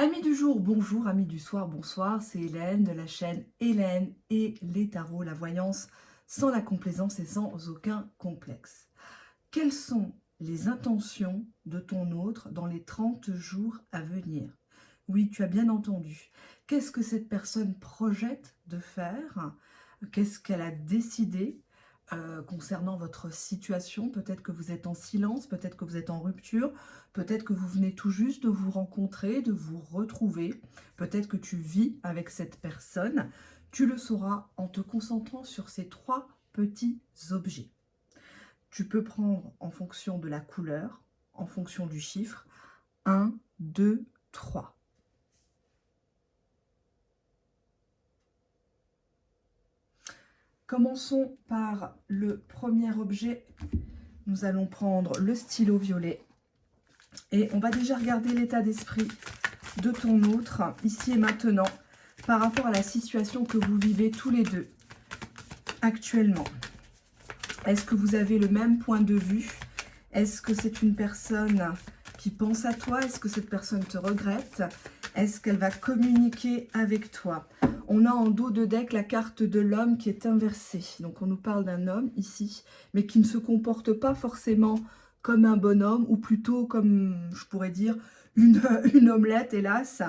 Amis du jour, bonjour, amis du soir, bonsoir, c'est Hélène de la chaîne Hélène et les tarots, la voyance sans la complaisance et sans aucun complexe. Quelles sont les intentions de ton autre dans les 30 jours à venir? Oui, tu as bien entendu. Qu'est-ce que cette personne projette de faire? Qu'est-ce qu'elle a décidé concernant votre situation? Peut-être que vous êtes en silence, peut-être que vous êtes en rupture, peut-être que vous venez tout juste de vous rencontrer, de vous retrouver, peut-être que tu vis avec cette personne. Tu le sauras en te concentrant sur ces 3 petits objets. Tu peux prendre en fonction de la couleur, en fonction du chiffre, 1, 2, 3. Commençons par le premier objet. Nous allons prendre le stylo violet et on va déjà regarder l'état d'esprit de ton autre, ici et maintenant, par rapport à la situation que vous vivez tous les deux actuellement. Est-ce que vous avez le même point de vue? Est-ce que c'est une personne qui pense à toi? Est-ce que cette personne te regrette? Est-ce qu'elle va communiquer avec toi? On a en dos de deck la carte de l'homme qui est inversée. Donc on nous parle d'un homme ici, mais qui ne se comporte pas forcément comme un bonhomme, ou plutôt comme, je pourrais dire, une omelette, hélas.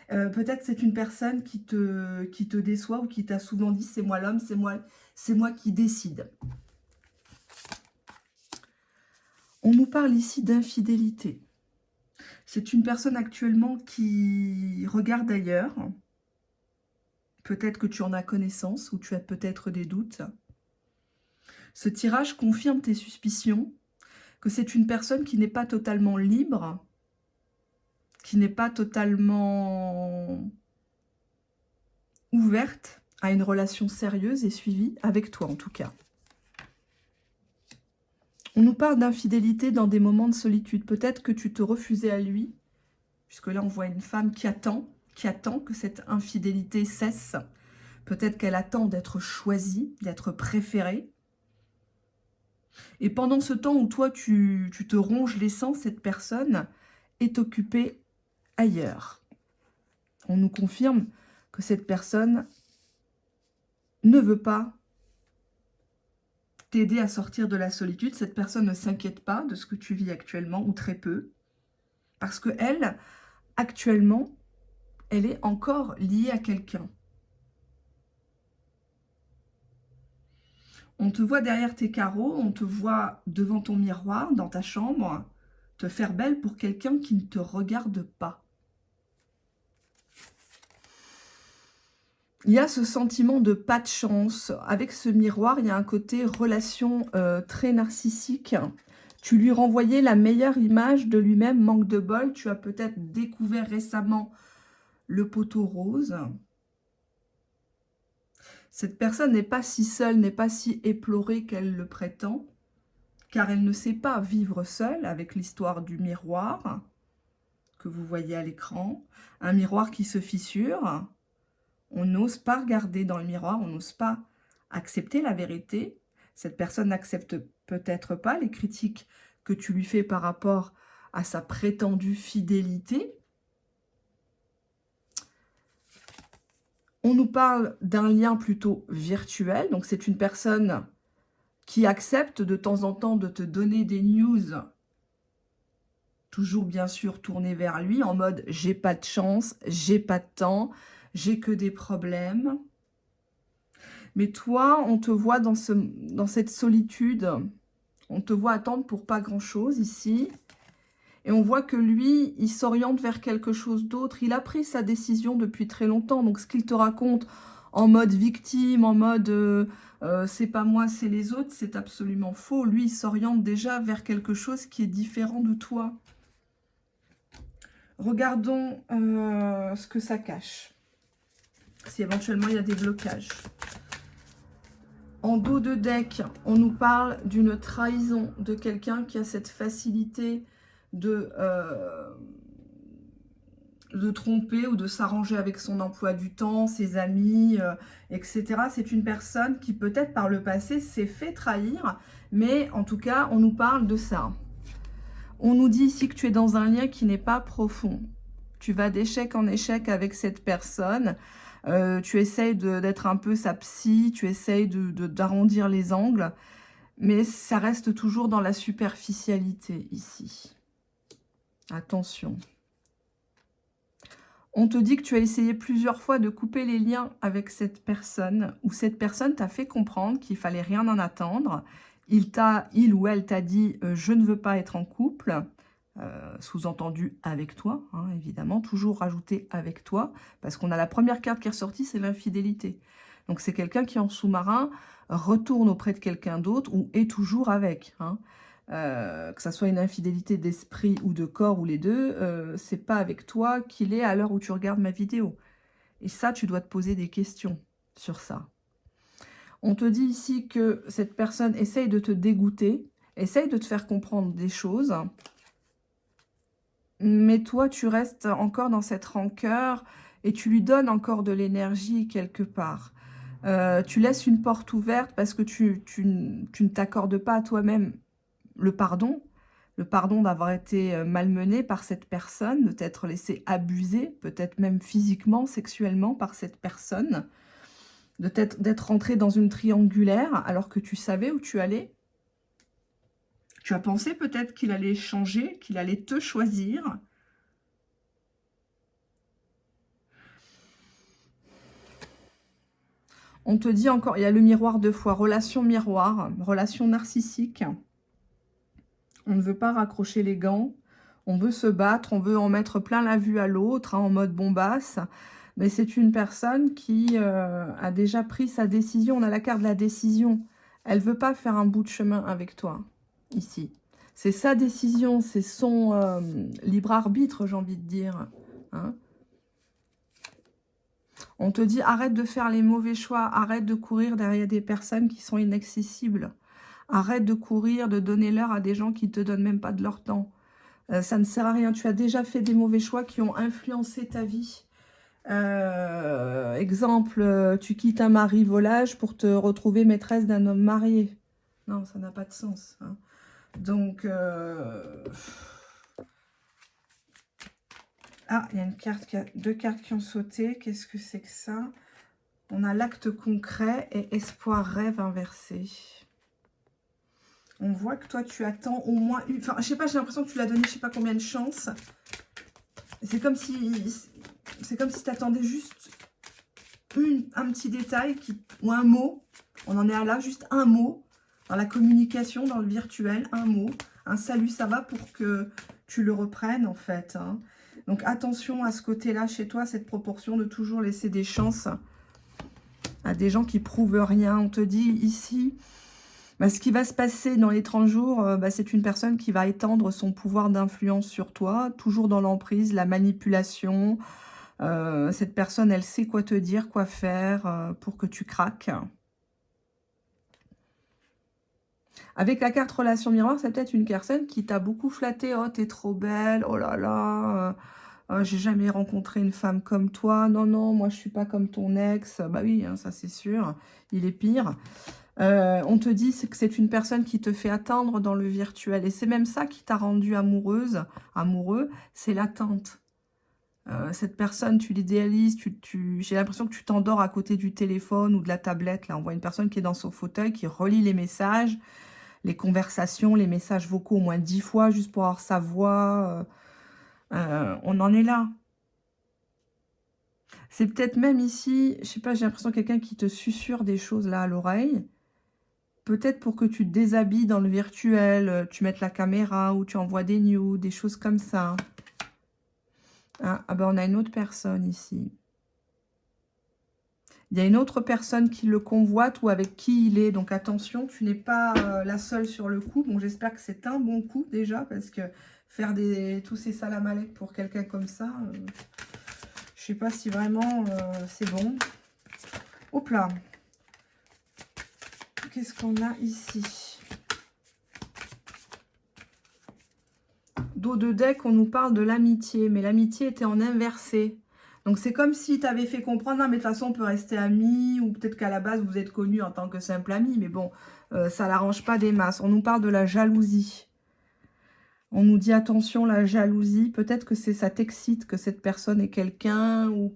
Peut-être c'est une personne qui te déçoit ou qui t'a souvent dit « c'est moi l'homme, c'est moi qui décide ». On nous parle ici d'infidélité. C'est une personne actuellement qui regarde ailleurs. Peut-être que tu en as connaissance ou tu as peut-être des doutes. Ce tirage confirme tes suspicions, que c'est une personne qui n'est pas totalement libre, qui n'est pas totalement ouverte à une relation sérieuse et suivie, avec toi en tout cas. On nous parle d'infidélité dans des moments de solitude. Peut-être que tu te refusais à lui, puisque là on voit une femme qui attend que cette infidélité cesse. Peut-être qu'elle attend d'être choisie, d'être préférée. Et pendant ce temps où toi tu te ronges les sangs, cette personne est occupée ailleurs. On nous confirme que cette personne ne veut pas t'aider à sortir de la solitude. Cette personne ne s'inquiète pas de ce que tu vis actuellement, ou très peu. Parce que elle, actuellement, elle est encore liée à quelqu'un. On te voit derrière tes carreaux, on te voit devant ton miroir, dans ta chambre, te faire belle pour quelqu'un qui ne te regarde pas. Il y a ce sentiment de pas de chance. Avec ce miroir, il y a un côté relation très narcissique. Tu lui renvoyais la meilleure image de lui-même, manque de bol. Tu as peut-être découvert récemment le poteau rose. Cette personne n'est pas si seule, n'est pas si éplorée qu'elle le prétend, car elle ne sait pas vivre seule avec l'histoire du miroir que vous voyez à l'écran. Un miroir qui se fissure. On n'ose pas regarder dans le miroir, on n'ose pas accepter la vérité. Cette personne n'accepte peut-être pas les critiques que tu lui fais par rapport à sa prétendue fidélité. On nous parle d'un lien plutôt virtuel, donc c'est une personne qui accepte de temps en temps de te donner des news, toujours bien sûr tournées vers lui, en mode « j'ai pas de chance, j'ai pas de temps ». J'ai que des problèmes. Mais toi, on te voit dans cette solitude. On te voit attendre pour pas grand-chose ici. Et on voit que lui, il s'oriente vers quelque chose d'autre. Il a pris sa décision depuis très longtemps. Donc, ce qu'il te raconte en mode victime, en mode c'est pas moi, c'est les autres, c'est absolument faux. Lui, il s'oriente déjà vers quelque chose qui est différent de toi. Regardons ce que ça cache. Si éventuellement il y a des blocages. En dos de deck, on nous parle d'une trahison de quelqu'un qui a cette facilité de tromper ou de s'arranger avec son emploi du temps, ses amis, etc. C'est une personne qui peut-être par le passé s'est fait trahir, mais en tout cas, on nous parle de ça. On nous dit ici que tu es dans un lien qui n'est pas profond. Tu vas d'échec en échec avec cette personne. Tu essayes d'être un peu sa psy, tu essayes d'arrondir les angles. Mais ça reste toujours dans la superficialité ici. Attention. On te dit que tu as essayé plusieurs fois de couper les liens avec cette personne, ou cette personne t'a fait comprendre qu'il fallait rien en attendre. Il ou elle t'a dit je ne veux pas être en couple, sous-entendu avec toi, hein, évidemment, toujours rajouter avec toi, parce qu'on a la première carte qui est ressortie, c'est l'infidélité. Donc c'est quelqu'un qui en sous-marin retourne auprès de quelqu'un d'autre ou est toujours avec, hein. Que ça soit une infidélité d'esprit ou de corps ou les deux, c'est pas avec toi qu'il est à l'heure où tu regardes ma vidéo. Et ça, tu dois te poser des questions sur ça. On te dit ici que cette personne essaye de te dégoûter, essaye de te faire comprendre des choses, mais toi, tu restes encore dans cette rancœur et tu lui donnes encore de l'énergie quelque part. Tu laisses une porte ouverte parce que tu ne t'accordes pas à toi-même le pardon d'avoir été malmené par cette personne, de t'être laissé abuser, peut-être même physiquement, sexuellement par cette personne, d'être rentré dans une triangulaire alors que tu savais où tu allais. Tu as pensé peut-être qu'il allait changer, qu'il allait te choisir. On te dit encore, il y a le miroir 2 fois, relation miroir, relation narcissique. On ne veut pas raccrocher les gants, on veut se battre, on veut en mettre plein la vue à l'autre, hein, en mode bombasse. Mais c'est une personne qui a déjà pris sa décision. On a la carte de la décision. Elle ne veut pas faire un bout de chemin avec toi, ici. C'est sa décision, c'est son libre arbitre, j'ai envie de dire. Hein. On te dit, arrête de faire les mauvais choix, arrête de courir derrière des personnes qui sont inaccessibles. Arrête de courir, de donner l'heure à des gens qui ne te donnent même pas de leur temps. Ça ne sert à rien. Tu as déjà fait des mauvais choix qui ont influencé ta vie. Exemple, tu quittes un mari volage pour te retrouver maîtresse d'un homme marié. Non, ça n'a pas de sens. Hein. Donc, ah, il y a une carte, deux cartes qui ont sauté. Qu'est-ce que c'est que ça? On a l'acte concret et espoir rêve inversé. On voit que toi, tu attends au moins une... Enfin, je sais pas, j'ai l'impression que tu l'as donné je sais pas combien de chances. C'est comme si... C'est comme si tu attendais juste un petit détail ou un mot. On en est à là, juste un mot. Dans la communication, dans le virtuel, un mot. Un salut, ça va pour que tu le reprennes, en fait. Hein. Donc, attention à ce côté-là, chez toi, cette proportion de toujours laisser des chances à des gens qui prouvent rien. On te dit ici... Bah, ce qui va se passer dans les 30 jours, bah, c'est une personne qui va étendre son pouvoir d'influence sur toi, toujours dans l'emprise, la manipulation. Cette personne, elle sait quoi te dire, quoi faire pour que tu craques. Avec la carte relation miroir, c'est peut-être une personne qui t'a beaucoup flatté. Oh, t'es trop belle, oh là là, j'ai jamais rencontré une femme comme toi. Non, non, moi je suis pas comme ton ex. Bah oui, hein, ça c'est sûr, il est pire. On te dit que c'est une personne qui te fait attendre dans le virtuel. Et c'est même ça qui t'a rendu amoureuse, amoureux, c'est l'attente. Cette personne, tu l'idéalises, j'ai l'impression que tu t'endors à côté du téléphone ou de la tablette. Là, on voit une personne qui est dans son fauteuil, qui relit les messages, les conversations, les messages vocaux au moins 10 fois, juste pour avoir sa voix. On en est là. C'est peut-être même ici, je sais pas, j'ai l'impression quelqu'un qui te susurre des choses là à l'oreille. Peut-être pour que tu te déshabilles dans le virtuel, tu mettes la caméra ou tu envoies des news, des choses comme ça. Ah ben on a une autre personne ici. Il y a une autre personne qui le convoite ou avec qui il est. Donc attention, tu n'es pas la seule sur le coup. Bon, j'espère que c'est un bon coup déjà. Parce que faire tous ces salamalecs pour quelqu'un comme ça, je sais pas si vraiment c'est bon. Hop là. Qu'est-ce qu'on a ici? Dos de deck, on nous parle de l'amitié. Mais l'amitié était en inversé. Donc, c'est comme si tu avais fait comprendre, non, mais de toute façon, on peut rester amis, ou peut-être qu'à la base, vous êtes connus en tant que simple ami, mais bon, ça l'arrange pas des masses. On nous parle de la jalousie. On nous dit attention, la jalousie, peut-être que ça t'excite que cette personne est quelqu'un ou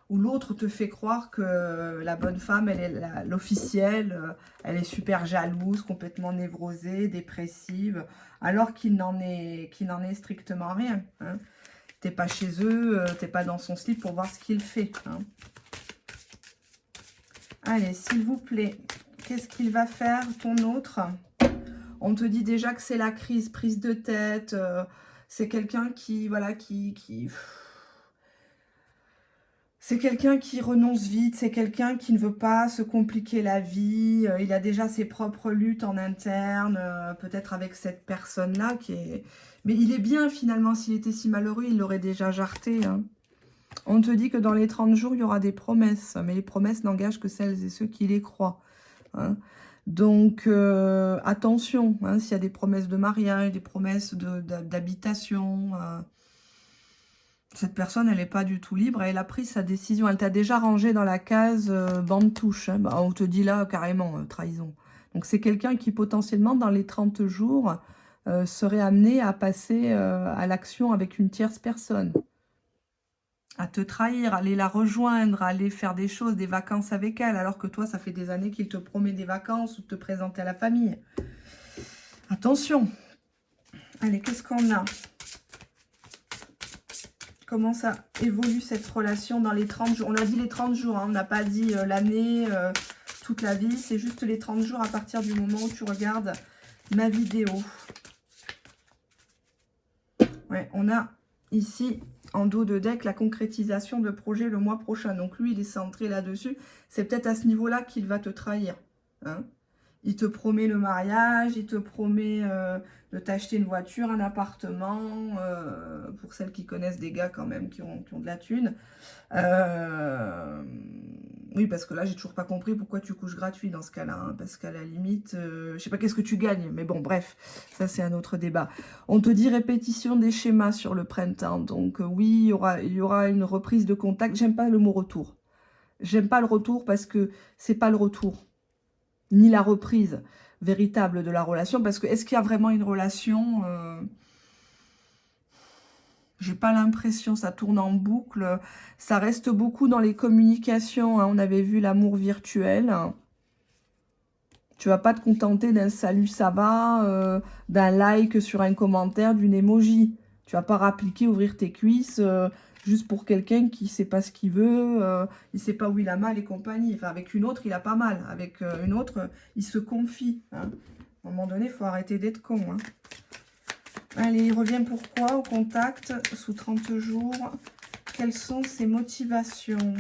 l'autre te fait croire que la bonne femme, elle est l'officielle, elle est super jalouse, complètement névrosée, dépressive, alors qu'il n'en est strictement rien. Hein. T'es pas chez eux, t'es pas dans son slip pour voir ce qu'il fait. Hein. Allez, s'il vous plaît, qu'est-ce qu'il va faire, ton autre ? On te dit déjà que c'est la crise, prise de tête. C'est quelqu'un qui, voilà, c'est quelqu'un qui renonce vite. C'est quelqu'un qui ne veut pas se compliquer la vie. Il a déjà ses propres luttes en interne, peut-être avec cette personne-là qui est... Mais il est bien finalement, s'il était si malheureux, il l'aurait déjà jarté. Hein. On te dit que dans les 30 jours, il y aura des promesses. Mais les promesses n'engagent que celles et ceux qui les croient. Hein. Donc, attention, hein, s'il y a des promesses de mariage, des promesses d'habitation, cette personne, elle n'est pas du tout libre. Elle a pris sa décision. Elle t'a déjà rangé dans la case bande touche. Hein. Bah, on te dit là, carrément, trahison. Donc, c'est quelqu'un qui, potentiellement, dans les 30 jours, serait amené à passer à l'action avec une tierce personne. À te trahir, aller la rejoindre, aller faire des choses, des vacances avec elle, alors que toi, ça fait des années qu'il te promet des vacances ou te présenter à la famille. Attention. Allez, qu'est-ce qu'on a? Comment ça évolue cette relation dans les 30 jours? On a dit les 30 jours, hein, on n'a pas dit l'année, toute la vie. C'est juste les 30 jours à partir du moment où tu regardes ma vidéo. Ouais, on a ici... en dos de deck, la concrétisation de projet le mois prochain. Donc lui, il est centré là-dessus. C'est peut-être à ce niveau-là qu'il va te trahir. Hein. Il te promet le mariage, il te promet de t'acheter une voiture, un appartement, pour celles qui connaissent des gars quand même qui ont de la thune. Oui, parce que là, j'ai toujours pas compris pourquoi tu couches gratuit dans ce cas-là. Hein, parce qu'à la limite, je sais pas qu'est-ce que tu gagnes. Mais bon, bref, ça c'est un autre débat. On te dit répétition des schémas sur le printemps. Donc oui, il y aura une reprise de contact. J'aime pas le mot retour. J'aime pas le retour parce que c'est pas le retour. Ni la reprise véritable de la relation. Parce que est-ce qu'il y a vraiment une relation j'ai pas l'impression, ça tourne en boucle. Ça reste beaucoup dans les communications. Hein. On avait vu l'amour virtuel. Tu vas pas te contenter d'un salut, ça va, d'un like sur un commentaire, d'une emoji. Tu vas pas rappliquer, ouvrir tes cuisses juste pour quelqu'un qui sait pas ce qu'il veut, il sait pas où il a mal et compagnie. Enfin, avec une autre, il a pas mal. Avec une autre, il se confie. Hein. À un moment donné, il faut arrêter d'être con. Hein. Allez, il revient pourquoi au contact sous 30 jours? Quelles sont ses motivations?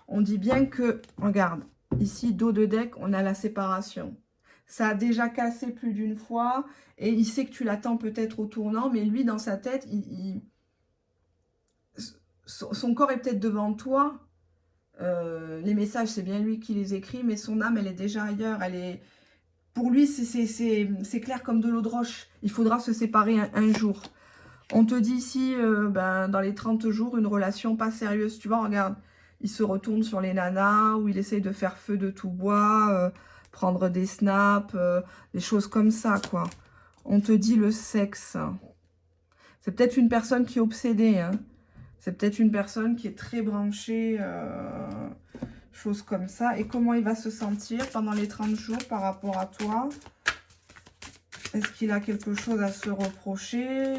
On dit bien que, regarde, ici, dos de deck, on a la séparation. Ça a déjà cassé plus d'une fois et il sait que tu l'attends peut-être au tournant, mais lui, dans sa tête, son corps est peut-être devant toi. Les messages, c'est bien lui qui les écrit, mais son âme, elle est déjà ailleurs. Elle est... Pour lui, c'est clair comme de l'eau de roche. Il faudra se séparer un jour. On te dit ici, dans les 30 jours, une relation pas sérieuse. Tu vois, regarde, il se retourne sur les nanas, où il essaye de faire feu de tout bois, prendre des snaps, des choses comme ça, quoi. On te dit le sexe. C'est peut-être une personne qui est obsédée, hein. C'est peut-être une personne qui est très branchée... choses comme ça. Et comment il va se sentir pendant les 30 jours par rapport à toi? Est-ce qu'il a quelque chose à se reprocher?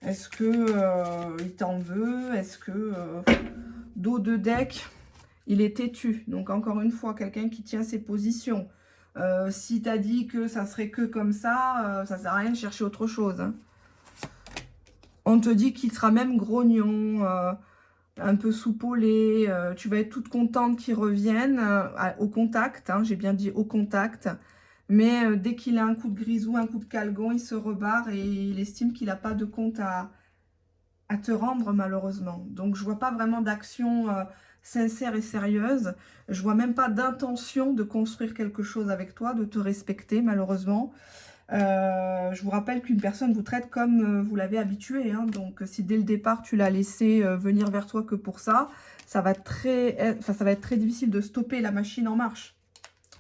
Est-ce que il t'en veut? Est-ce que dos de deck, il est têtu? Donc encore une fois, quelqu'un qui tient ses positions. Si t'as dit que ça serait que comme ça sert à rien de chercher autre chose. Hein. On te dit qu'il sera même grognon, un peu soupolé, tu vas être toute contente qu'il revienne au contact, hein, j'ai bien dit au contact, mais dès qu'il a un coup de grisou, un coup de calgon, il se rebarre et il estime qu'il n'a pas de compte à te rendre malheureusement. Donc je vois pas vraiment d'action sincère et sérieuse, je vois même pas d'intention de construire quelque chose avec toi, de te respecter malheureusement. Je vous rappelle qu'une personne vous traite comme vous l'avez habitué. Hein, donc, si dès le départ, tu l'as laissé venir vers toi que pour ça, ça va être très difficile de stopper la machine en marche.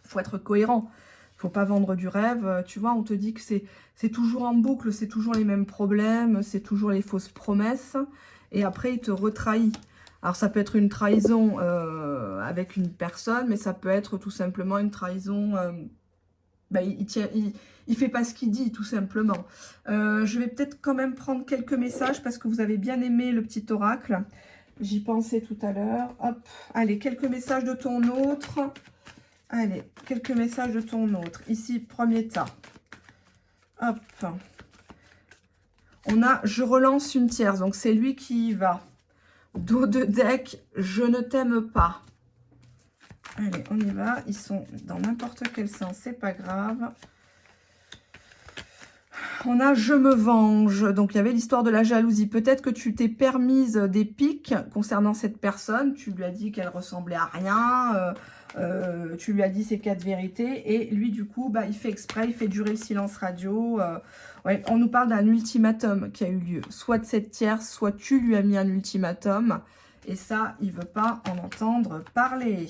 Il faut être cohérent. faut pas vendre du rêve. Tu vois, on te dit que c'est toujours en boucle, c'est toujours les mêmes problèmes, c'est toujours les fausses promesses. Et après, il te retrahit. Alors, ça peut être une trahison avec une personne, mais ça peut être tout simplement une trahison... il fait pas ce qu'il dit, tout simplement. Je vais peut-être quand même prendre quelques messages parce que vous avez bien aimé le petit oracle. J'y pensais tout à l'heure. Hop, allez, quelques messages de ton autre. Allez, quelques messages de ton autre. Ici, premier tas. Hop. On a « Je relance une tierce ». Donc, c'est lui qui y va. Dos de deck, « Je ne t'aime pas ». Allez, on y va. Ils sont dans n'importe quel sens, c'est pas grave. On a « Je me venge ». Donc, il y avait l'histoire de la jalousie. Peut-être que tu t'es permise des piques concernant cette personne. Tu lui as dit qu'elle ressemblait à rien. Tu lui as dit ses 4 vérités. Et lui, du coup, il fait exprès. Il fait durer le silence radio. Ouais, on nous parle d'un ultimatum qui a eu lieu. Soit de cette tierce, soit tu lui as mis un ultimatum. Et ça, il ne veut pas en entendre parler.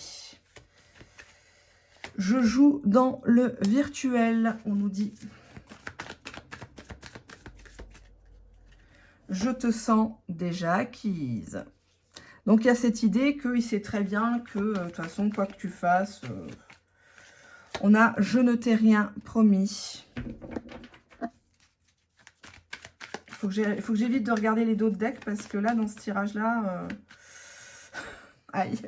Je joue dans le virtuel, on nous dit. Je te sens déjà acquise. Donc, il y a cette idée qu'il sait très bien que, de toute façon, quoi que tu fasses, on a « Je ne t'ai rien promis ». Il faut que j'évite de regarder les dos de deck parce que là, dans ce tirage-là,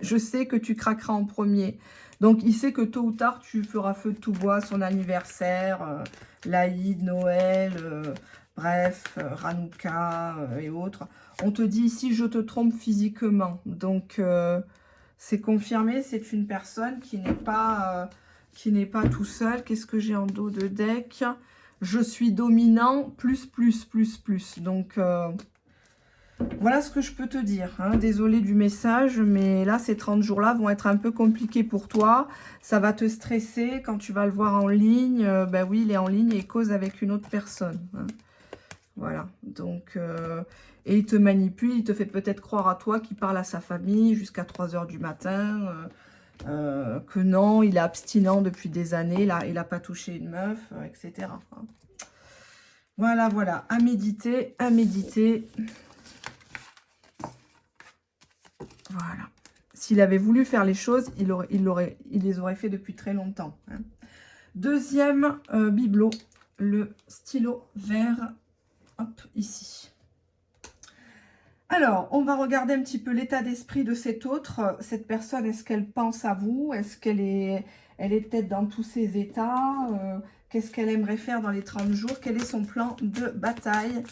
je sais que tu craqueras en premier. Donc, il sait que tôt ou tard, tu feras feu de tout bois, son anniversaire, l'Aïd, Noël, bref, Hanouka et autres. On te dit ici, je te trompe physiquement. Donc, c'est confirmé, c'est une personne qui n'est pas tout seul. Qu'est-ce que j'ai en dos de deck? Je suis dominant, plus. Donc, voilà ce que je peux te dire. Hein. Désolée du message, mais là, ces 30 jours-là vont être un peu compliqués pour toi. Ça va te stresser quand tu vas le voir en ligne. Oui, il est en ligne et il cause avec une autre personne. Hein. Voilà. Donc, et il te manipule, il te fait peut-être croire à toi qu'il parle à sa famille jusqu'à 3 h du matin. Que non, il est abstinent depuis des années. Là, il n'a pas touché une meuf, etc. Hein. Voilà. À méditer, Voilà. S'il avait voulu faire les choses, il les aurait fait depuis très longtemps. Hein. Deuxième bibelot, le stylo vert, hop, ici. Alors, on va regarder un petit peu l'état d'esprit de cette personne. Est-ce qu'elle pense à vous? Est-ce qu'elle est peut-être dans tous ses états? Qu'est-ce qu'elle aimerait faire dans les 30 jours? Quel est son plan de bataille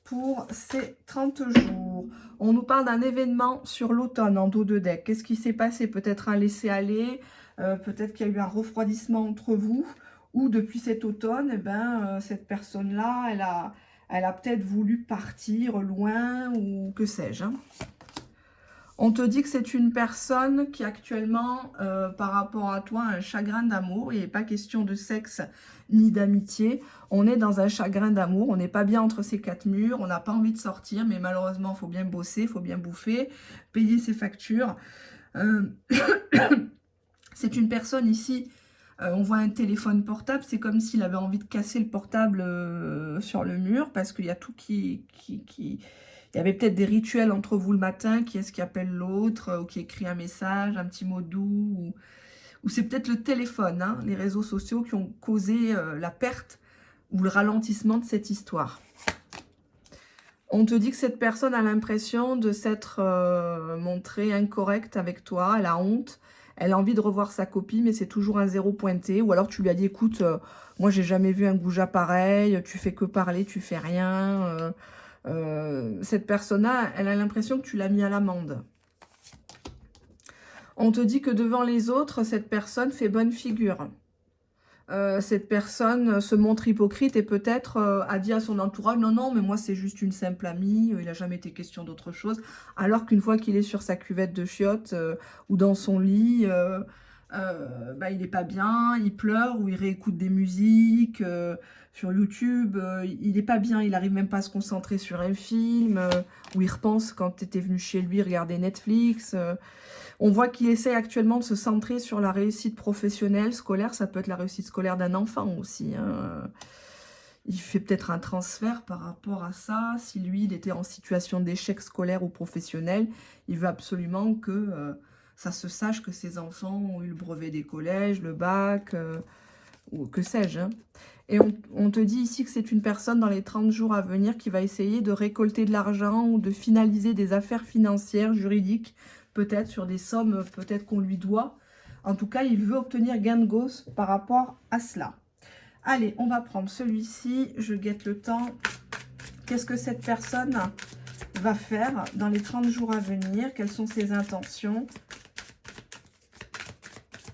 pour ces 30 jours? On nous parle d'un événement sur l'automne en dos de deck. Qu'est-ce qui s'est passé? Peut-être un laisser-aller, peut-être qu'il y a eu un refroidissement entre vous, ou depuis cet automne, cette personne-là, elle a peut-être voulu partir loin, ou que sais-je. Hein. On te dit que c'est une personne qui actuellement, par rapport à toi, a un chagrin d'amour. Il n'est pas question de sexe ni d'amitié. On est dans un chagrin d'amour. On n'est pas bien entre ces 4 murs. On n'a pas envie de sortir, mais malheureusement, il faut bien bosser, il faut bien bouffer, payer ses factures. C'est une personne ici, on voit un téléphone portable. C'est comme s'il avait envie de casser le portable sur le mur parce qu'il y a tout qui... Il y avait peut-être des rituels entre vous le matin, qui est-ce qui appelle l'autre, ou qui écrit un message, un petit mot doux, ou c'est peut-être le téléphone, hein, les réseaux sociaux qui ont causé la perte ou le ralentissement de cette histoire. On te dit que cette personne a l'impression de s'être montrée incorrecte avec toi, elle a honte, elle a envie de revoir sa copie, mais c'est toujours un 0 pointé, ou alors tu lui as dit, écoute, moi j'ai jamais vu un goujat pareil, tu fais que parler, tu fais rien... cette personne-là, elle a l'impression que tu l'as mis à l'amende. On te dit que devant les autres, cette personne fait bonne figure. Cette personne se montre hypocrite et peut-être a dit à son entourage, non, mais moi c'est juste une simple amie, il n'a jamais été question d'autre chose. Alors qu'une fois qu'il est sur sa cuvette de chiottes ou dans son lit, bah, il n'est pas bien, il pleure ou il réécoute des musiques sur YouTube, il n'est pas bien, il n'arrive même pas à se concentrer sur un film, ou il repense quand tu étais venu chez lui regarder Netflix. On voit qu'il essaie actuellement de se centrer sur la réussite professionnelle, scolaire, ça peut être la réussite scolaire d'un enfant aussi, hein. Il fait peut-être un transfert par rapport à ça. Si lui, il était en situation d'échec scolaire ou professionnel, il veut absolument que ça se sache que ses enfants ont eu le brevet des collèges, le bac, ou que sais-je, hein. Et on te dit ici que c'est une personne dans les 30 jours à venir qui va essayer de récolter de l'argent ou de finaliser des affaires financières, juridiques, peut-être sur des sommes peut-être qu'on lui doit. En tout cas, il veut obtenir gain de cause par rapport à cela. Allez, on va prendre celui-ci. Je guette le temps. Qu'est-ce que cette personne va faire dans les 30 jours à venir? Quelles sont ses intentions?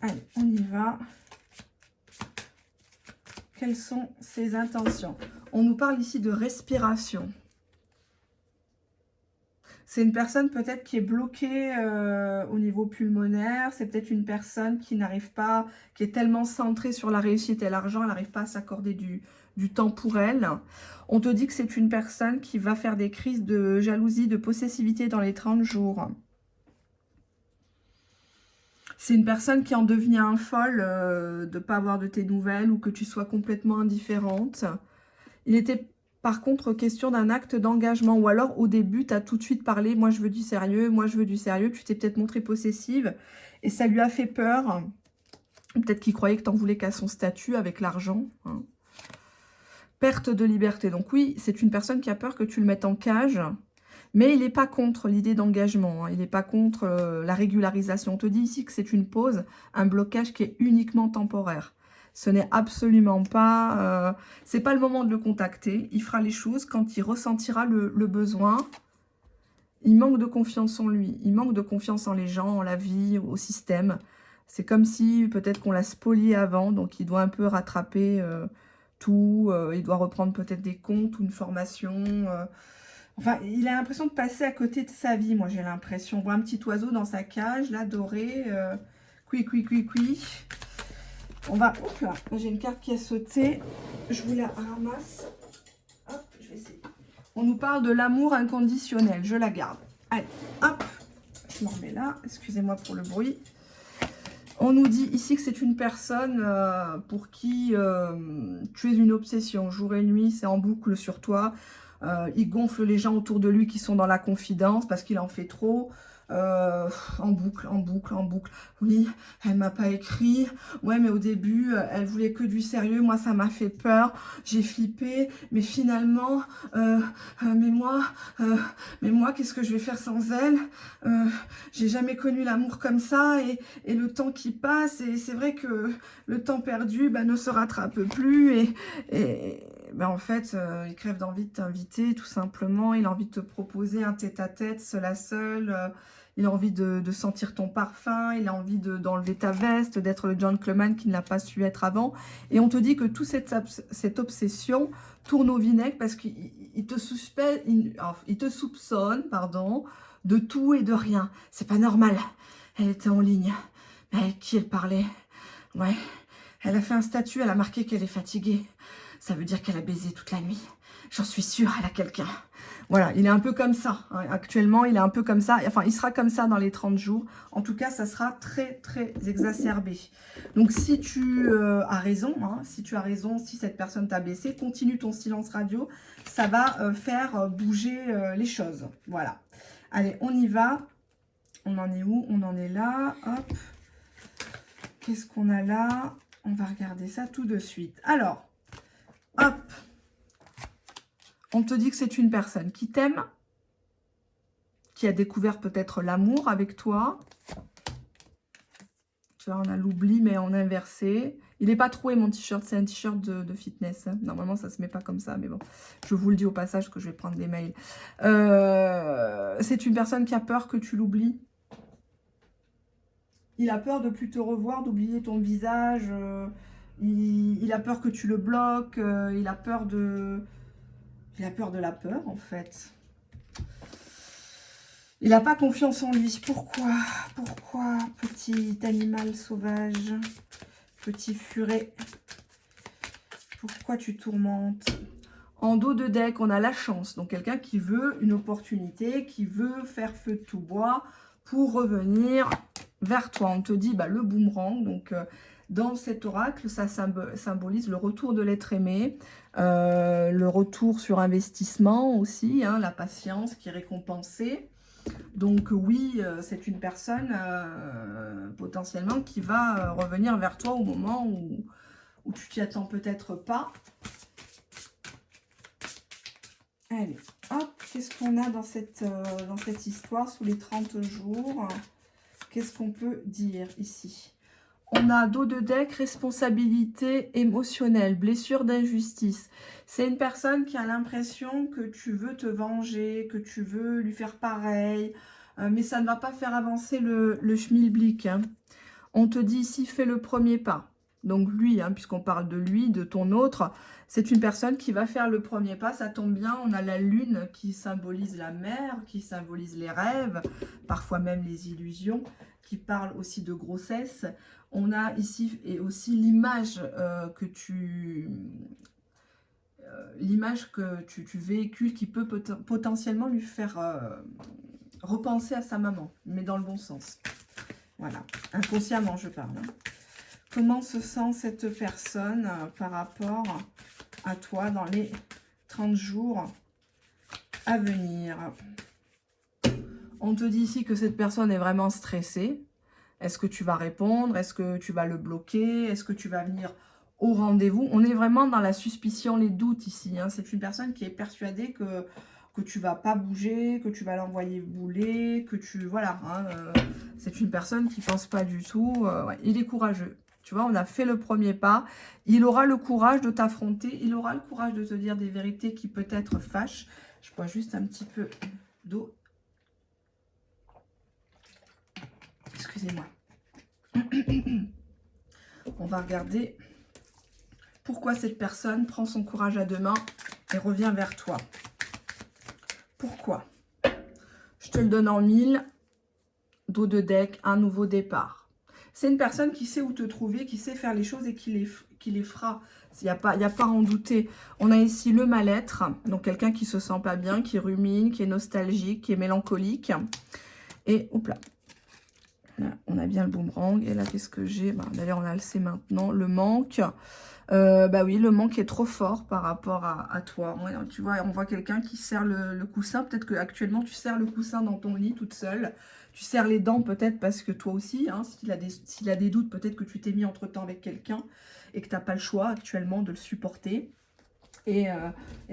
Allez, on y va. Quelles sont ses intentions? On nous parle ici de respiration. C'est une personne peut-être qui est bloquée au niveau pulmonaire. C'est peut-être une personne qui n'arrive pas, qui est tellement centrée sur la réussite et l'argent, elle n'arrive pas à s'accorder du temps pour elle. On te dit que c'est une personne qui va faire des crises de jalousie, de possessivité dans les 30 jours. C'est une personne qui en devient folle de ne pas avoir de tes nouvelles ou que tu sois complètement indifférente. Il était par contre question d'un acte d'engagement, ou alors au début, tu as tout de suite parlé, moi je veux du sérieux, moi je veux du sérieux, tu t'es peut-être montrée possessive et ça lui a fait peur. Peut-être qu'il croyait que tu en voulais qu'à son statut avec l'argent, hein. Perte de liberté, donc oui, c'est une personne qui a peur que tu le mettes en cage, mais il n'est pas contre l'idée d'engagement, hein. Il n'est pas contre la régularisation. On te dit ici que c'est une pause, un blocage qui est uniquement temporaire. Ce n'est absolument pas... c'est pas le moment de le contacter. Il fera les choses quand il ressentira le besoin. Il manque de confiance en lui. Il manque de confiance en les gens, en la vie, au système. C'est comme si peut-être qu'on l'a spolié avant. Donc il doit un peu rattraper tout. Il doit reprendre peut-être des comptes ou une formation. Enfin, il a l'impression de passer à côté de sa vie, moi j'ai l'impression. On voit un petit oiseau dans sa cage, là, doré. Cui. On va... Hop là, j'ai une carte qui a sauté. Je vous la ramasse. Hop, je vais essayer. On nous parle de l'amour inconditionnel. Je la garde. Allez, hop. Je m'en remets là. Excusez-moi pour le bruit. On nous dit ici que c'est une personne pour qui tu es une obsession. Jour et nuit, c'est en boucle sur toi. Il gonfle les gens autour de lui qui sont dans la confidence parce qu'il en fait trop. En boucle. Oui, elle m'a pas écrit. Ouais, mais au début, elle voulait que du sérieux. Moi, ça m'a fait peur. J'ai flippé. Mais finalement, mais moi, qu'est-ce que je vais faire sans elle? J'ai jamais connu l'amour comme ça. Et le temps qui passe, et c'est vrai que le temps perdu ne se rattrape plus. Et en fait, il crève d'envie de t'inviter, tout simplement. Il a envie de te proposer un tête-à-tête, seul à seul. Il a envie de sentir ton parfum. Il a envie d'enlever ta veste, d'être le gentleman qui ne l'a pas su être avant. Et on te dit que toute cette obsession tourne au vinaigre parce qu'il te soupçonne, pardon, de tout et de rien. C'est pas normal. Elle était en ligne. Mais avec qui elle parlait? Ouais. Elle a fait un statut, elle a marqué qu'elle est fatiguée. Ça veut dire qu'elle a baisé toute la nuit. J'en suis sûre, elle a quelqu'un. Voilà, il est un peu comme ça. Hein. Actuellement, il est un peu comme ça. Enfin, il sera comme ça dans les 30 jours. En tout cas, ça sera très, très exacerbé. Donc, si tu as raison, hein, si cette personne t'a baissé, continue ton silence radio. Ça va faire bouger les choses. Voilà. Allez, on y va. On en est où? On en est là. Hop. Qu'est-ce qu'on a là? On va regarder ça tout de suite. Alors, hop. On te dit que c'est une personne qui t'aime, qui a découvert peut-être l'amour avec toi. Tu vois, on a l'oubli, mais en inversé. Il n'est pas troué, mon t-shirt. C'est un t-shirt de fitness. Hein. Normalement, ça ne se met pas comme ça, mais bon. Je vous le dis au passage que je vais prendre des mails. C'est une personne qui a peur que tu l'oublies. Il a peur de plus te revoir, d'oublier ton visage. Il a peur que tu le bloques. Il a peur de... Il a peur de la peur, en fait. Il n'a pas confiance en lui. Pourquoi? Pourquoi, petit animal sauvage? Petit furet? Pourquoi tu tourmentes? En dos de deck, on a la chance. Donc, quelqu'un qui veut une opportunité, qui veut faire feu de tout bois pour revenir vers toi. On te dit le boomerang. Donc, dans cet oracle, ça symbolise le retour de l'être aimé, le retour sur investissement aussi, hein, la patience qui est récompensée. Donc oui, c'est une personne potentiellement qui va revenir vers toi au moment où tu t'y attends peut-être pas. Allez, hop, qu'est-ce qu'on a dans cette histoire sous les 30 jours? Qu'est-ce qu'on peut dire ici? On a dos de deck, responsabilité émotionnelle, blessure d'injustice. C'est une personne qui a l'impression que tu veux te venger, que tu veux lui faire pareil, mais ça ne va pas faire avancer le schmilblick. Hein. On te dit ici, fais le premier pas. Donc lui, hein, puisqu'on parle de lui, de ton autre, c'est une personne qui va faire le premier pas. Ça tombe bien, on a la lune qui symbolise la mer, qui symbolise les rêves, parfois même les illusions, qui parle aussi de grossesse. On a ici et aussi l'image que tu véhicules qui peut potentiellement lui faire repenser à sa maman, mais dans le bon sens. Voilà, inconsciemment je parle. Hein. Comment se sent cette personne par rapport à toi dans les 30 jours à venir? On te dit ici que cette personne est vraiment stressée. Est-ce que tu vas répondre? Est-ce que tu vas le bloquer? Est-ce que tu vas venir au rendez-vous? On est vraiment dans la suspicion, les doutes ici. Hein. C'est une personne qui est persuadée que tu ne vas pas bouger, que tu vas l'envoyer bouler, que tu... Voilà. Hein, c'est une personne qui ne pense pas du tout. Ouais, il est courageux. Tu vois, on a fait le premier pas. Il aura le courage de t'affronter. Il aura le courage de te dire des vérités qui peut-être fâchent. Je bois juste un petit peu d'eau. Excusez-moi. On va regarder pourquoi cette personne prend son courage à deux mains et revient vers toi. Pourquoi? Je te le donne en 1000. Dos de deck, un nouveau départ. C'est une personne qui sait où te trouver, qui sait faire les choses et qui les fera. Il n'y a pas à en douter. On a ici le mal-être, donc quelqu'un qui ne se sent pas bien, qui rumine, qui est nostalgique, qui est mélancolique. Et, hop là. Là, on a bien le boomerang. Et là, qu'est-ce que j'ai? D'ailleurs, on a le c'est maintenant. Le manque. Oui, le manque est trop fort par rapport à toi. Tu vois, on voit quelqu'un qui serre le coussin. Peut-être qu'actuellement, tu serres le coussin dans ton lit toute seule. Tu serres les dents peut-être parce que toi aussi, hein, s'il a des doutes, peut-être que tu t'es mis entre-temps avec quelqu'un et que tu n'as pas le choix actuellement de le supporter. Et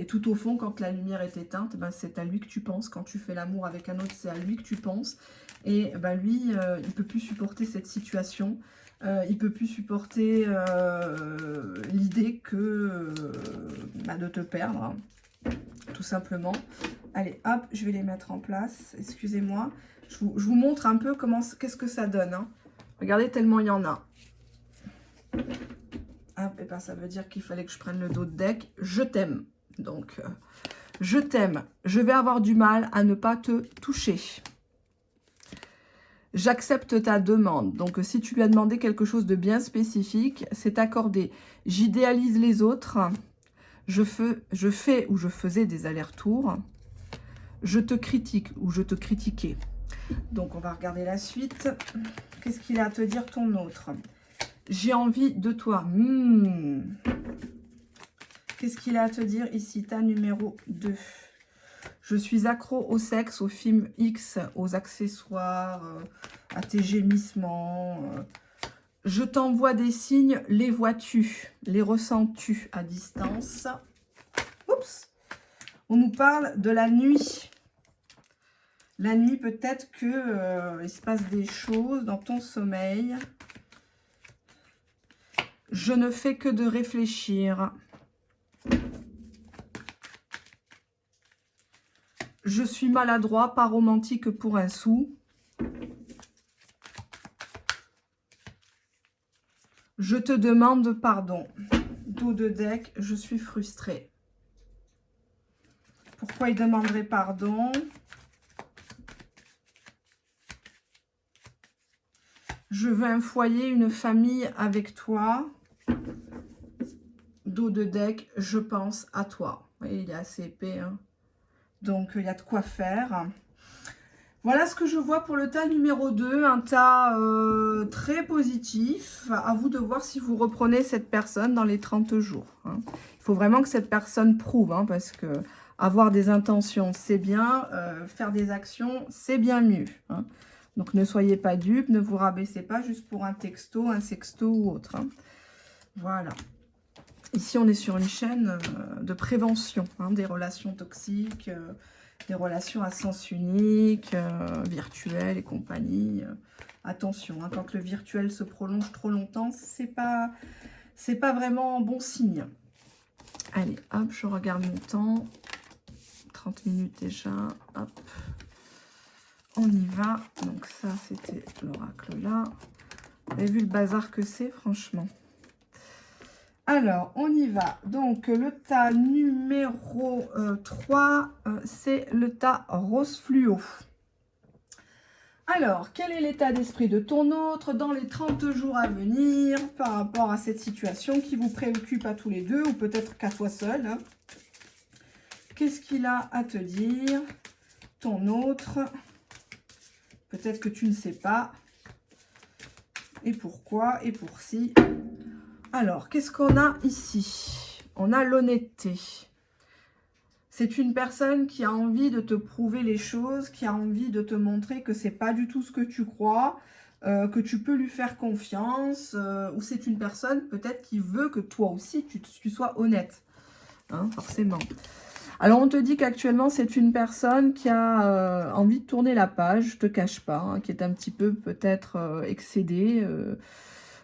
tout au fond, quand la lumière est éteinte, c'est à lui que tu penses. Quand tu fais l'amour avec un autre, c'est à lui que tu penses. Et lui, il ne peut plus supporter cette situation. Il ne peut plus supporter l'idée que de te perdre, hein, tout simplement. Allez, hop, je vais les mettre en place. Excusez-moi. Je vous montre un peu qu'est-ce que ça donne. Hein. Regardez tellement il y en a. Hop, et ça veut dire qu'il fallait que je prenne le dos de deck. Je t'aime. Donc, je t'aime. Je vais avoir du mal à ne pas te toucher. J'accepte ta demande. Donc, si tu lui as demandé quelque chose de bien spécifique, c'est accordé. J'idéalise les autres. Je fais ou je faisais des allers-retours. Je te critique ou je te critiquais. Donc, on va regarder la suite. Qu'est-ce qu'il a à te dire ton autre? J'ai envie de toi. Qu'est-ce qu'il a à te dire ici? Ta numéro 2. Je suis accro au sexe, aux films X, aux accessoires, à tes gémissements. Je t'envoie des signes, les vois-tu? Les ressens-tu à distance? Oups! On nous parle de la nuit. La nuit, peut-être qu'il se passe des choses dans ton sommeil. Je ne fais que de réfléchir. Je suis maladroit, pas romantique pour un sou. Je te demande pardon. Dos de deck, je suis frustrée. Pourquoi il demanderait pardon? Je veux un foyer, une famille avec toi. Dos de deck, je pense à toi. Vous voyez, il est assez épais, hein. Donc, il y a de quoi faire. Voilà ce que je vois pour le tas numéro 2. Un tas très positif. À vous de voir si vous reprenez cette personne dans les 30 jours. Hein. Il faut vraiment que cette personne prouve. Hein, parce que avoir des intentions, c'est bien. Faire des actions, c'est bien mieux. Hein. Donc, ne soyez pas dupes. Ne vous rabaissez pas juste pour un texto, un sexto ou autre. Hein. Voilà. Ici, on est sur une chaîne de prévention hein, des relations toxiques, des relations à sens unique, virtuelles et compagnie. Attention, hein, quand le virtuel se prolonge trop longtemps, c'est pas vraiment bon signe. Allez, hop, je regarde mon temps. 30 minutes déjà. Hop. On y va. Donc ça, c'était l'oracle là. Vous avez vu le bazar que c'est, franchement. Alors, on y va. Donc, le tas numéro 3, c'est le tas rose fluo. Alors, quel est l'état d'esprit de ton autre dans les 30 jours à venir par rapport à cette situation qui vous préoccupe à tous les deux ou peut-être qu'à toi seul, hein. Qu'est-ce qu'il a à te dire, ton autre? Peut-être que tu ne sais pas. Et pourquoi? Et pour si. Alors, qu'est-ce qu'on a ici? On a l'honnêteté. C'est une personne qui a envie de te prouver les choses, qui a envie de te montrer que c'est pas du tout ce que tu crois, que tu peux lui faire confiance, ou c'est une personne peut-être qui veut que toi aussi tu sois honnête, hein, forcément. Alors, on te dit qu'actuellement, c'est une personne qui a envie de tourner la page, je te cache pas, hein, qui est un petit peu peut-être excédée,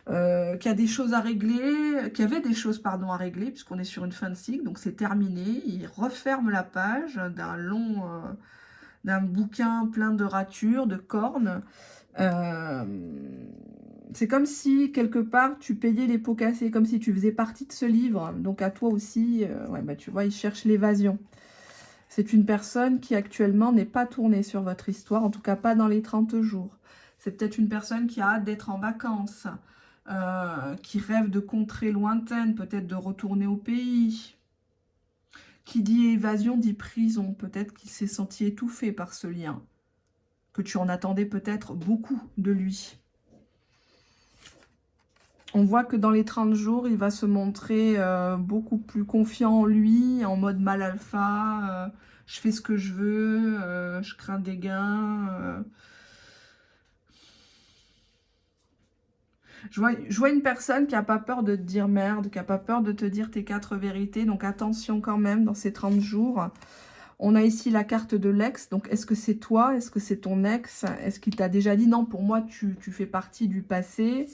qui a des choses à régler, qui avait des choses pardon à régler puisqu'on est sur une fin de cycle, donc c'est terminé. Il referme la page d'un bouquin plein de ratures, de cornes. C'est comme si quelque part tu payais les pots cassés, comme si tu faisais partie de ce livre. Donc à toi aussi, ouais, bah, tu vois, il cherche l'évasion. C'est une personne qui actuellement n'est pas tournée sur votre histoire, en tout cas pas dans les 30 jours. C'est peut-être une personne qui a hâte d'être en vacances, qui rêve de contrées lointaines, peut-être de retourner au pays. Qui dit évasion dit prison. Peut-être qu'il s'est senti étouffé par ce lien. Que tu en attendais peut-être beaucoup de lui. On voit que dans les 30 jours, il va se montrer beaucoup plus confiant en lui, en mode mal alpha. Je fais ce que je veux, je crains des gains. Je vois une personne qui n'a pas peur de te dire merde, qui n'a pas peur de te dire tes 4 vérités. Donc attention quand même dans ces 30 jours. On a ici la carte de l'ex. Donc est-ce que c'est toi? Est-ce que c'est ton ex? Est-ce qu'il t'a déjà dit non, pour moi tu fais partie du passé?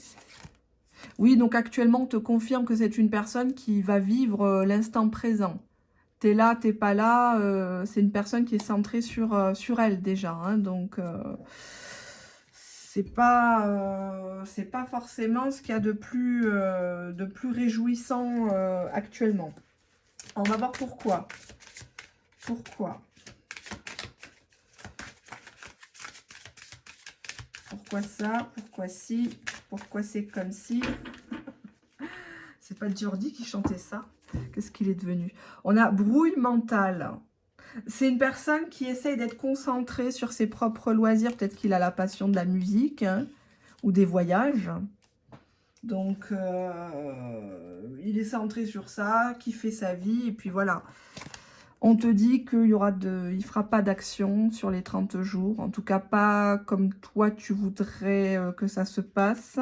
Oui, donc actuellement on te confirme que c'est une personne qui va vivre l'instant présent. T'es là, t'es pas là. C'est une personne qui est centrée sur elle déjà. Hein, donc... c'est pas forcément ce qu'il y a de plus réjouissant actuellement. On va voir pourquoi. Pourquoi ça? Pourquoi si? Pourquoi c'est comme si? C'est pas Jordi qui chantait ça? Qu'est-ce qu'il est devenu? On a brouille mentale. C'est une personne qui essaye d'être concentrée sur ses propres loisirs. Peut-être qu'il a la passion de la musique, hein, ou des voyages. Donc, il est centré sur ça, qui fait sa vie. Et puis voilà. On te dit qu'il ne fera pas d'action sur les 30 jours. En tout cas, pas comme toi, tu voudrais que ça se passe.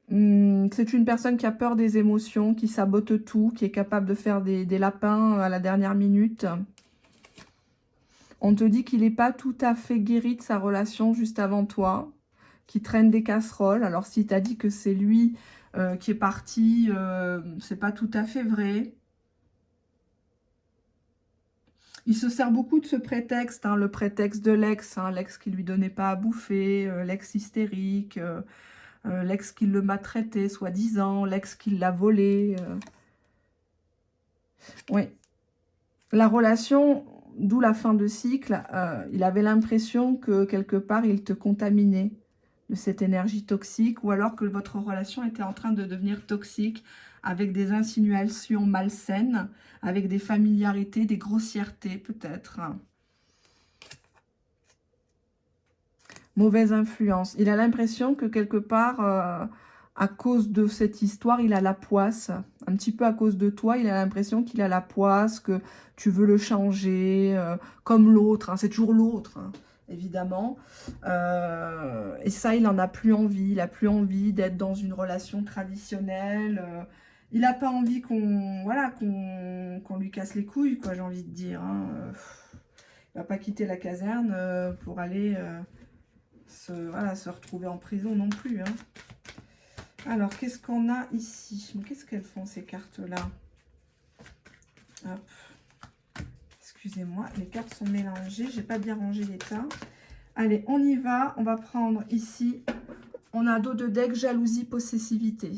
C'est une personne qui a peur des émotions, qui sabote tout, qui est capable de faire des lapins à la dernière minute. On te dit qu'il n'est pas tout à fait guéri de sa relation juste avant toi, qui traîne des casseroles. Alors, si tu as dit que c'est lui qui est parti, c'est pas tout à fait vrai. Il se sert beaucoup de ce prétexte, hein, le prétexte de l'ex, hein, l'ex qui lui donnait pas à bouffer, l'ex hystérique, l'ex qui le maltraitait, soi-disant, l'ex qui l'a volé. Oui. La relation, d'où la fin de cycle, il avait l'impression que quelque part, il te contaminait. de cette énergie toxique, ou alors que votre relation était en train de devenir toxique, avec des insinuations malsaines, avec des familiarités, des grossièretés peut-être. Mauvaise influence. Il a l'impression que quelque part, à cause de cette histoire, il a la poisse. Un petit peu à cause de toi, il a l'impression qu'il a la poisse, que tu veux le changer, comme l'autre. Hein. C'est toujours l'autre, hein, évidemment. Et ça, il n'en a plus envie. Il n'a plus envie d'être dans une relation traditionnelle. Il n'a pas envie qu'on voilà, qu'on lui casse les couilles, quoi, j'ai envie de dire. Hein. Il va pas quitter la caserne pour aller... voilà, se retrouver en prison non plus. Hein. Alors, qu'est-ce qu'on a ici? Qu'est-ce qu'elles font, ces cartes-là? Excusez-moi, les cartes sont mélangées. J'ai pas bien rangé les tas. Allez, on y va. On va prendre ici. On a dos de deck, jalousie, possessivité.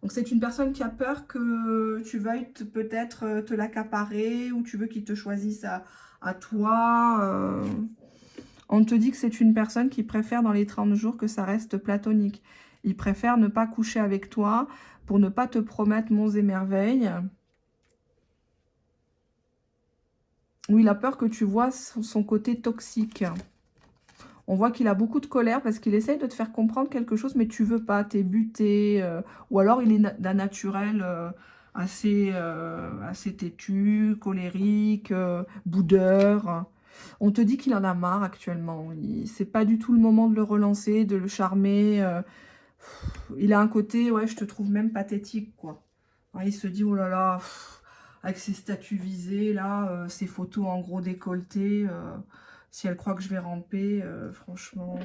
Donc, c'est une personne qui a peur que tu veuilles peut-être te l'accaparer ou tu veux qu'il te choisisse à toi. On te dit que c'est une personne qui préfère dans les 30 jours que ça reste platonique. Il préfère ne pas coucher avec toi pour ne pas te promettre monts et merveilles. Ou il a peur que tu vois son côté toxique. On voit qu'il a beaucoup de colère parce qu'il essaye de te faire comprendre quelque chose, mais tu veux pas, t'es buté. Ou alors il est d'un naturel assez têtu, colérique, boudeur. On te dit qu'il en a marre actuellement. C'est pas du tout le moment de le relancer, de le charmer. Il a un côté, ouais, je te trouve même pathétique, quoi. Il se dit, oh là là, avec ses statuts visés, là, ses photos en gros décolleté, si elle croit que je vais ramper, franchement,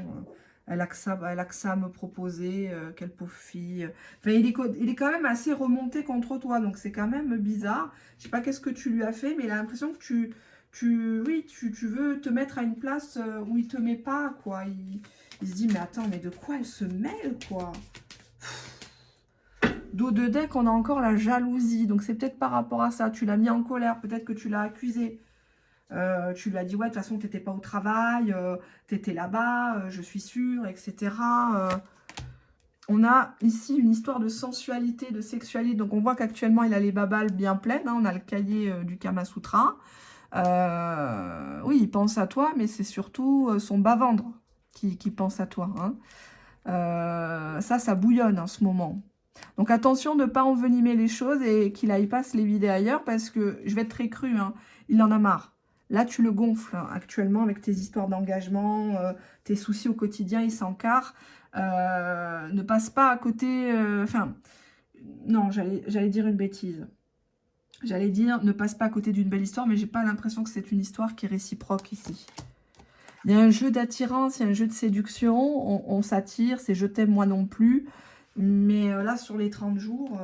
elle a que ça à me proposer, quelle pauvre fille. Enfin, il est quand même assez remonté contre toi, donc c'est quand même bizarre. Je sais pas qu'est-ce que tu lui as fait, mais il a l'impression que tu veux te mettre à une place où il te met pas, quoi. Il se dit, mais attends, mais de quoi elle se mêle, quoi. Dos de deck, on a encore la jalousie. Donc, c'est peut-être par rapport à ça. Tu l'as mis en colère. Peut-être que tu l'as accusé. Tu lui as dit, ouais, de toute façon, tu n'étais pas au travail. Tu étais là-bas, je suis sûre, etc. On a ici une histoire de sensualité, de sexualité. Donc, on voit qu'actuellement, il a les babales bien pleines. Hein. On a le cahier du Kama Sutra. Oui, il pense à toi, mais c'est surtout son bas-ventre qui pense à toi. Hein. Ça bouillonne en ce moment. Donc attention de ne pas envenimer les choses et qu'il n'aille pas se les vider ailleurs parce que je vais être très crue, hein, il en a marre. Là, tu le gonfles hein, actuellement avec tes histoires d'engagement, tes soucis au quotidien, il s'encarre. Ne passe pas à côté... Enfin, non, j'allais dire une bêtise. J'allais dire, ne passe pas à côté d'une belle histoire, mais j'ai pas l'impression que c'est une histoire qui est réciproque ici. Il y a un jeu d'attirance, il y a un jeu de séduction, on s'attire, c'est je t'aime moi non plus. Mais là, sur les 30 jours,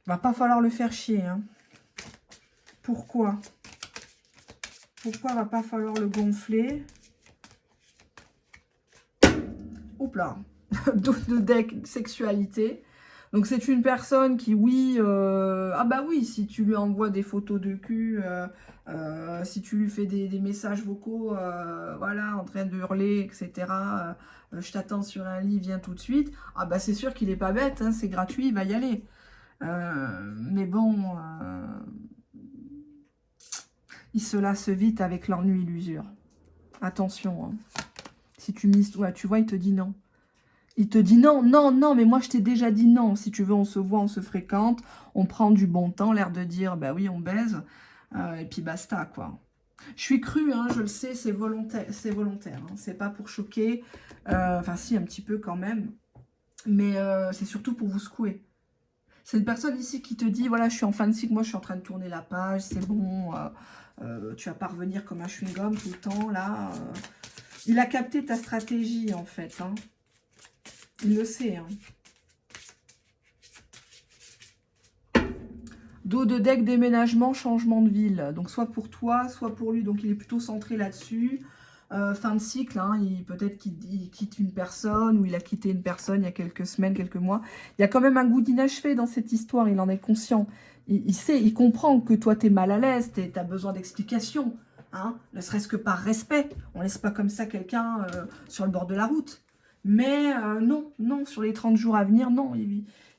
va pas falloir le faire chier. Hein. Pourquoi? Pourquoi va pas falloir le gonfler? Oups là, dos de deck, sexualité. Donc c'est une personne qui, oui, ah bah oui, si tu lui envoies des photos de cul, si tu lui fais des messages vocaux, voilà, en train de hurler, etc., je t'attends sur un lit, viens tout de suite, ah bah c'est sûr qu'il est pas bête, hein, c'est gratuit, il va y aller. Mais bon, il se lasse vite avec l'ennui, l'usure. Attention, hein. Si tu mises, ouais, tu vois, il te dit non. Il te dit non, non, non, mais moi je t'ai déjà dit non. Si tu veux, on se voit, on se fréquente, on prend du bon temps, l'air de dire, bah oui, on baise, et puis basta, quoi. Je suis crue, hein, je le sais, c'est volontaire, hein, c'est pas pour choquer, enfin si, un petit peu quand même, mais c'est surtout pour vous secouer. C'est une personne ici qui te dit, voilà, je suis en fin de cycle, moi je suis en train de tourner la page, c'est bon, tu vas pas revenir comme un chewing-gum tout le temps, là. Il a capté ta stratégie, en fait, hein. Il le sait. Hein. Dos de deck, déménagement, changement de ville. Donc, soit pour toi, soit pour lui. Donc, il est plutôt centré là-dessus. Fin de cycle, hein, peut-être qu'il quitte une personne ou il a quitté une personne il y a quelques semaines, quelques mois. Il y a quand même un goût d'inachevé dans cette histoire. Il en est conscient. Il sait, il comprend que toi, tu es mal à l'aise, tu as besoin d'explications. hein, ne serait-ce que par respect. On ne laisse pas comme ça quelqu'un sur le bord de la route. Mais non, non, sur les 30 jours à venir, non.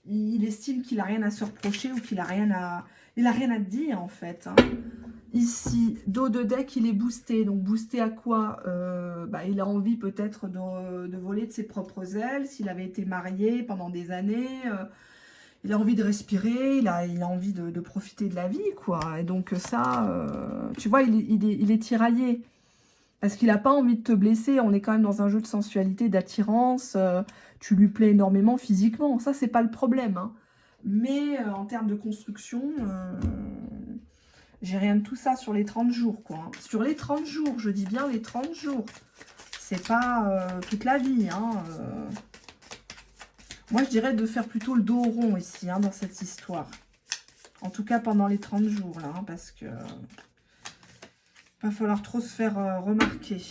Il estime qu'il n'a rien à se reprocher ou qu'il n'a rien à... Il a rien à te dire, en fait. Hein. Ici, dos de deck, il est boosté. Donc, boosté à quoi il a envie peut-être de voler de ses propres ailes. S'il avait été marié pendant des années, il a envie de respirer, il a envie de profiter de la vie, quoi. Et donc, ça, tu vois, il est tiraillé. Parce qu'il n'a pas envie de te blesser. On est quand même dans un jeu de sensualité, d'attirance. Tu lui plais énormément physiquement. Ça, c'est pas le problème. Hein. Mais en termes de construction... j'ai rien de tout ça sur les 30 jours, quoi. Hein. Sur les 30 jours, je dis bien les 30 jours. C'est pas toute la vie, hein. Moi, je dirais de faire plutôt le dos rond ici, hein, dans cette histoire. En tout cas, pendant les 30 jours, là, hein, parce que... va falloir trop se faire remarquer.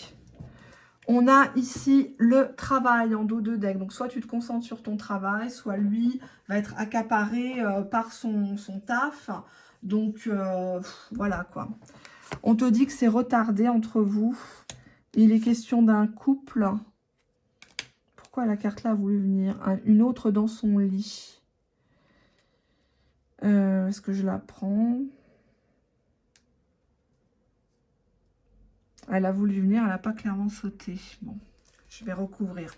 On a ici le travail en dos de deck. Donc, soit tu te concentres sur ton travail, soit lui va être accaparé par son taf. Donc, voilà quoi. On te dit que c'est retardé entre vous. Il est question d'un couple. Pourquoi la carte là a voulu venir? Une autre dans son lit. Est-ce que je la prends? Elle a voulu venir, elle n'a pas clairement sauté. Bon, je vais recouvrir.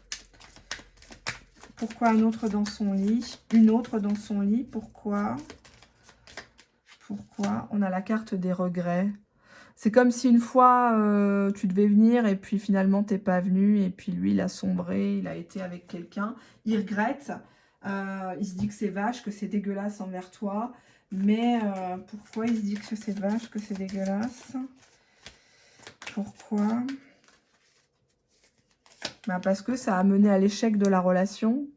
Pourquoi un autre dans son lit? Une autre dans son lit, pourquoi? Pourquoi? On a la carte des regrets. C'est comme si une fois, tu devais venir et puis finalement, tu n'es pas venu. Et puis lui, il a sombré, il a été avec quelqu'un. Il regrette. Il se dit que c'est vache, que c'est dégueulasse envers toi. Mais pourquoi il se dit que c'est vache, que c'est dégueulasse? Pourquoi? Parce que ça a mené à l'échec de la relation.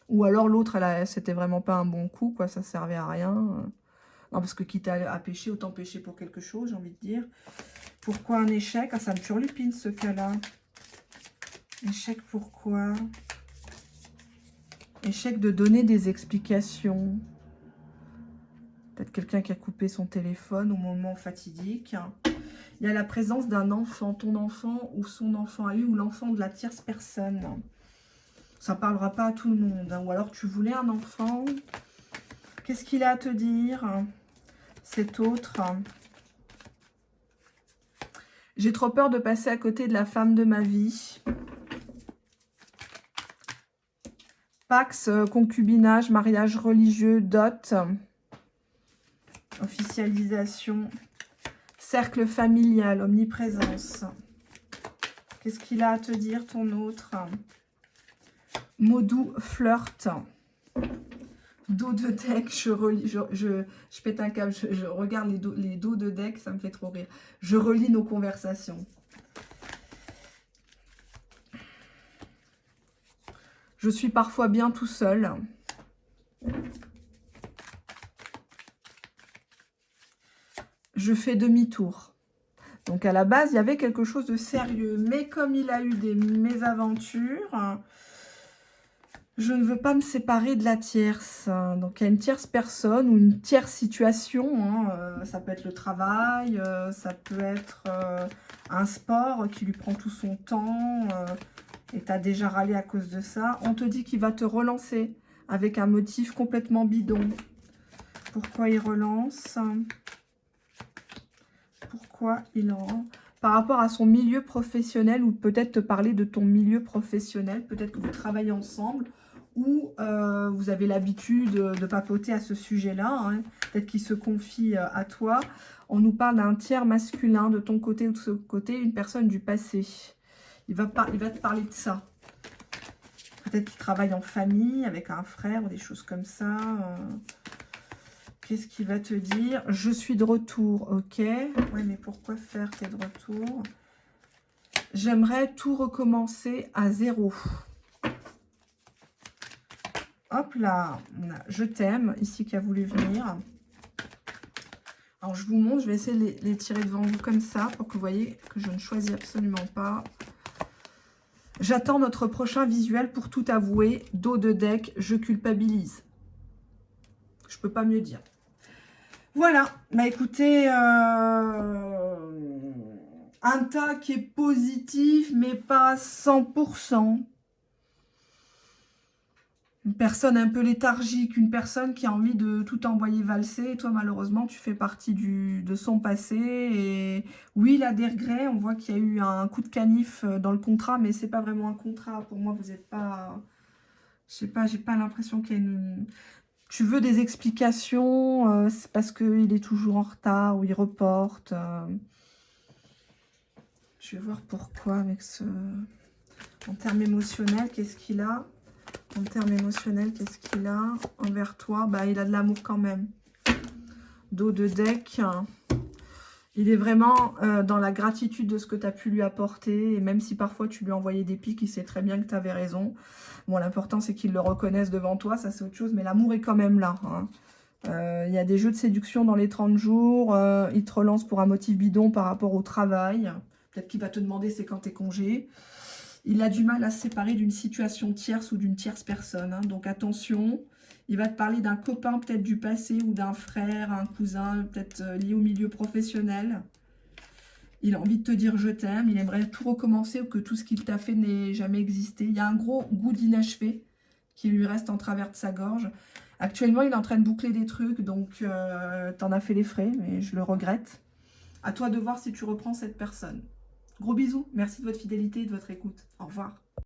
Ou alors l'autre, c'était vraiment pas un bon coup, quoi. Ça servait à rien. Non, parce que quitte à pêcher, autant pêcher pour quelque chose, j'ai envie de dire. Pourquoi un échec? Ah, ça me turlupine, ce cas-là. Échec, pourquoi? Échec de donner des explications. Peut-être quelqu'un qui a coupé son téléphone au moment fatidique. Il y a la présence d'un enfant, ton enfant ou son enfant à lui, ou l'enfant de la tierce personne. Ça ne parlera pas à tout le monde. Hein. Ou alors tu voulais un enfant. Qu'est-ce qu'il a à te dire, cet autre? J'ai trop peur de passer à côté de la femme de ma vie. Pax, concubinage, mariage religieux, dot. Officialisation. Cercle familial, omniprésence. Qu'est-ce qu'il a à te dire, ton autre? Mot doux, flirt. Dos de deck, je pète un câble, je regarde les dos de deck, ça me fait trop rire. Je relis nos conversations. Je suis parfois bien tout seul. Je fais demi-tour. Donc à la base, il y avait quelque chose de sérieux. Mais comme il a eu des mésaventures, je ne veux pas me séparer de la tierce. Donc il y a une tierce personne ou une tierce situation. Hein. Ça peut être le travail, ça peut être un sport qui lui prend tout son temps. Et tu as déjà râlé à cause de ça. On te dit qu'il va te relancer avec un motif complètement bidon. Pourquoi il relance ? Pourquoi il en... Par rapport à son milieu professionnel, ou peut-être te parler de ton milieu professionnel, peut-être que vous travaillez ensemble, ou vous avez l'habitude de papoter à ce sujet-là, hein. Peut-être qu'il se confie à toi. On nous parle d'un tiers masculin de ton côté ou de ce côté, une personne du passé. Il va te parler de ça. Peut-être qu'il travaille en famille, avec un frère ou des choses comme ça. Qu'est-ce qu'il va te dire? Je suis de retour, ok. Oui, mais pourquoi faire t'es de retour? J'aimerais tout recommencer à zéro. Hop là, on a je t'aime, ici qui a voulu venir. Alors je vous montre, je vais essayer de les tirer devant vous comme ça, pour que vous voyez que je ne choisis absolument pas. J'attends notre prochain visuel pour tout avouer. Dos de deck, je culpabilise. Je peux pas mieux dire. Voilà, bah écoutez, Un tas qui est positif, mais pas à 100%. Une personne un peu léthargique, une personne qui a envie de tout envoyer valser. Et toi, malheureusement, tu fais partie de son passé. Et oui, il a des regrets. On voit qu'il y a eu un coup de canif dans le contrat, mais c'est pas vraiment un contrat. Pour moi, vous n'êtes pas... Je sais pas, j'ai pas l'impression qu'il y a une... Tu veux des explications, c'est parce qu'il est toujours en retard ou il reporte. Je vais voir pourquoi avec ce... En termes émotionnels, qu'est-ce qu'il a? En termes émotionnels, qu'est-ce qu'il a envers toi? Bah, il a de l'amour quand même. Dos de deck. Il est vraiment dans la gratitude de ce que tu as pu lui apporter. Et même si parfois tu lui as envoyé des pics, il sait très bien que tu avais raison. Bon, l'important, c'est qu'il le reconnaisse devant toi. Ça, c'est autre chose. Mais l'amour est quand même là. Hein. Il y a des jeux de séduction dans les 30 jours. Il te relance pour un motif bidon par rapport au travail. Peut-être qu'il va te demander c'est quand tes congés. Il a du mal à se séparer d'une situation tierce ou d'une tierce personne. Hein. Donc attention, il va te parler d'un copain peut-être du passé ou d'un frère, un cousin, peut-être lié au milieu professionnel. Il a envie de te dire je t'aime, il aimerait tout recommencer ou que tout ce qu'il t'a fait n'ait jamais existé. Il y a un gros goût d'inachevé qui lui reste en travers de sa gorge. Actuellement, il est en train de boucler des trucs, donc t'en as fait les frais, mais je le regrette. À toi de voir si tu reprends cette personne. Gros bisous, merci de votre fidélité et de votre écoute. Au revoir.